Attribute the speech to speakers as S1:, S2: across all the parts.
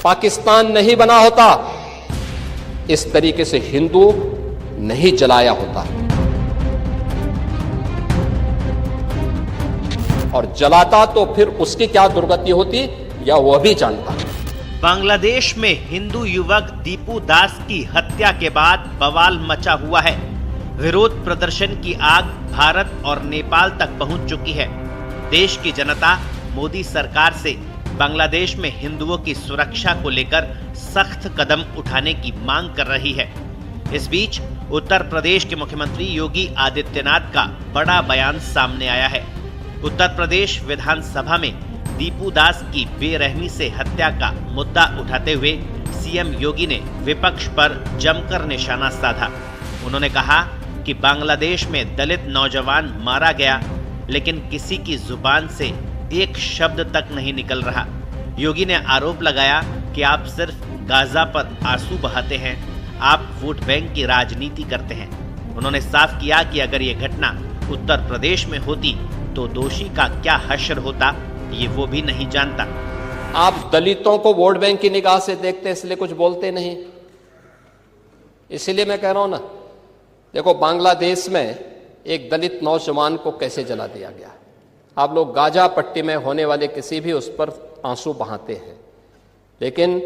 S1: पाकिस्तान नहीं बना होता, इस तरीके से हिंदू नहीं जलाया होता, और जलाता तो फिर उसकी क्या दुर्गति होती या वह भी जानता।
S2: बांग्लादेश में हिंदू युवक दीपू दास की हत्या के बाद बवाल मचा हुआ है। विरोध प्रदर्शन की आग भारत और नेपाल तक पहुंच चुकी है। देश की जनता मोदी सरकार से बांग्लादेश में हिंदुओं की सुरक्षा को लेकर सख्त कदम उठाने की मांग कर रही है। इस बीच उत्तर प्रदेश के मुख्यमंत्री योगी आदित्यनाथ का बड़ा बयान सामने आया है। उत्तर प्रदेश विधानसभा में दीपू दास की बेरहमी से हत्या का मुद्दा उठाते हुए सीएम योगी ने विपक्ष पर जमकर निशाना साधा। उन्होंने कहा कि बांग्लादेश में दलित नौजवान मारा गया, लेकिन किसी की जुबान से एक शब्द तक नहीं निकल रहा। योगी ने आरोप लगाया कि आप सिर्फ गाजा पर आंसू बहाते हैं, आप वोट बैंक की राजनीति करते हैं। उन्होंने साफ किया कि अगर ये घटना उत्तर प्रदेश में होती तो दोषी का क्या हश्र होता, ये वो भी नहीं जानता।
S1: आप दलितों को वोट बैंक की निगाह से देखते हैं, इसलिए कुछ बोलते नहीं। इसीलिए मैं कह रहा हूं ना, देखो बांग्लादेश में एक दलित नौजवान को कैसे जला दिया गया। आप लोग गाजा पट्टी में होने वाले किसी भी उस पर आंसू बहाते हैं, लेकिन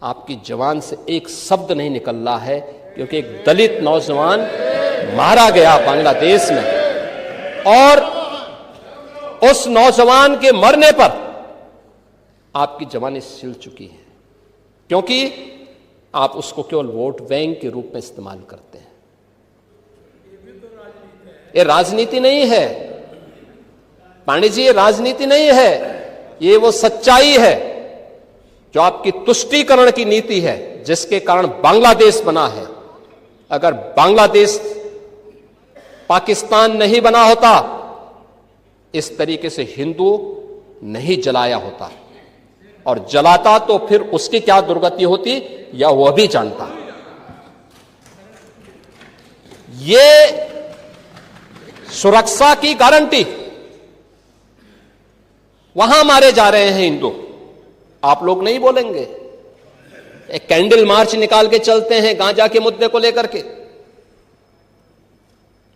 S1: आपकी जवान से एक शब्द नहीं निकल रहा है, क्योंकि एक दलित नौजवान मारा गया बांग्लादेश में, और उस नौजवान के मरने पर आपकी जवानी सिल चुकी है, क्योंकि आप उसको केवल वोट बैंक के रूप में इस्तेमाल करते हैं। ये राजनीति नहीं है पांडे जी, ये राजनीति नहीं है, ये वो सच्चाई है जो आपकी तुष्टीकरण की नीति है, जिसके कारण बांग्लादेश बना है। अगर बांग्लादेश पाकिस्तान नहीं बना होता, इस तरीके से हिंदू नहीं जलाया होता, और जलाता तो फिर उसकी क्या दुर्गति होती या वह भी जानता। ये सुरक्षा की गारंटी, वहां मारे जा रहे हैं हिंदू, आप लोग नहीं बोलेंगे। एक कैंडल मार्च निकाल के चलते हैं गांजा के मुद्दे को लेकर के,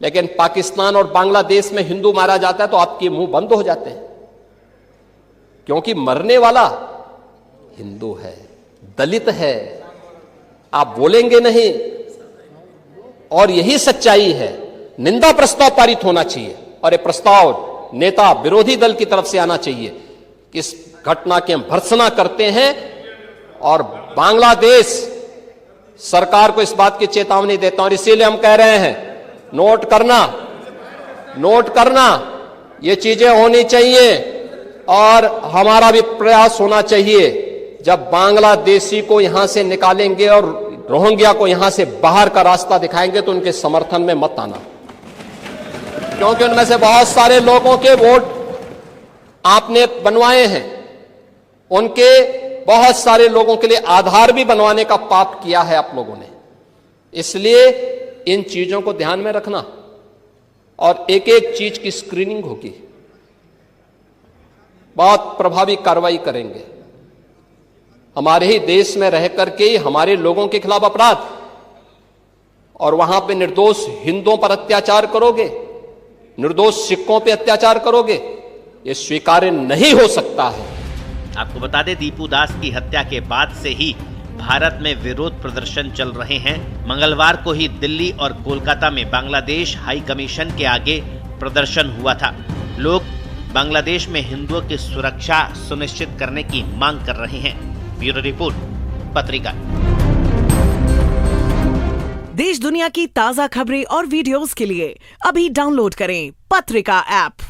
S1: लेकिन पाकिस्तान और बांग्लादेश में हिंदू मारा जाता है तो आपके मुंह बंद हो जाते हैं, क्योंकि मरने वाला हिंदू है, दलित है, आप बोलेंगे नहीं। और यही सच्चाई है। निंदा प्रस्ताव पारित होना चाहिए, और यह प्रस्ताव नेता विरोधी दल की तरफ से आना चाहिए कि इस घटना की हम भर्त्सना करते हैं, और बांग्लादेश सरकार को इस बात की चेतावनी देता हूं। और इसीलिए हम कह रहे हैं, नोट करना, ये चीजें होनी चाहिए, और हमारा भी प्रयास होना चाहिए। जब बांग्लादेशी को यहां से निकालेंगे और रोहिंग्या को यहां से बाहर का रास्ता दिखाएंगे, तो उनके समर्थन में मत आना, क्योंकि उनमें से बहुत सारे लोगों के वोट आपने बनवाए हैं, उनके बहुत सारे लोगों के लिए आधार भी बनवाने का पाप किया है आप लोगों ने। इसलिए इन चीजों को ध्यान में रखना, और एक एक चीज की स्क्रीनिंग होगी, बहुत प्रभावी कार्रवाई करेंगे। हमारे ही देश में रह करके ही हमारे लोगों के खिलाफ अपराध, और वहां पे निर्दोष हिंदुओं पर अत्याचार करोगे, निर्दोष सिखों पे अत्याचार करोगे, ये स्वीकार्य नहीं हो सकता है।
S2: आपको बता दें, दीपू दास की हत्या के बाद से ही भारत में विरोध प्रदर्शन चल रहे हैं। मंगलवार को ही दिल्ली और कोलकाता में बांग्लादेश हाई कमीशन के आगे प्रदर्शन हुआ था। लोग बांग्लादेश में हिंदुओं की सुरक्षा सुनिश्चित करने की मांग कर रहे हैं। ब्यूरो रिपोर्ट, पत्रिका।
S3: देश दुनिया की ताजा खबरें और वीडियोस के लिए अभी डाउनलोड करें पत्रिका ऐप।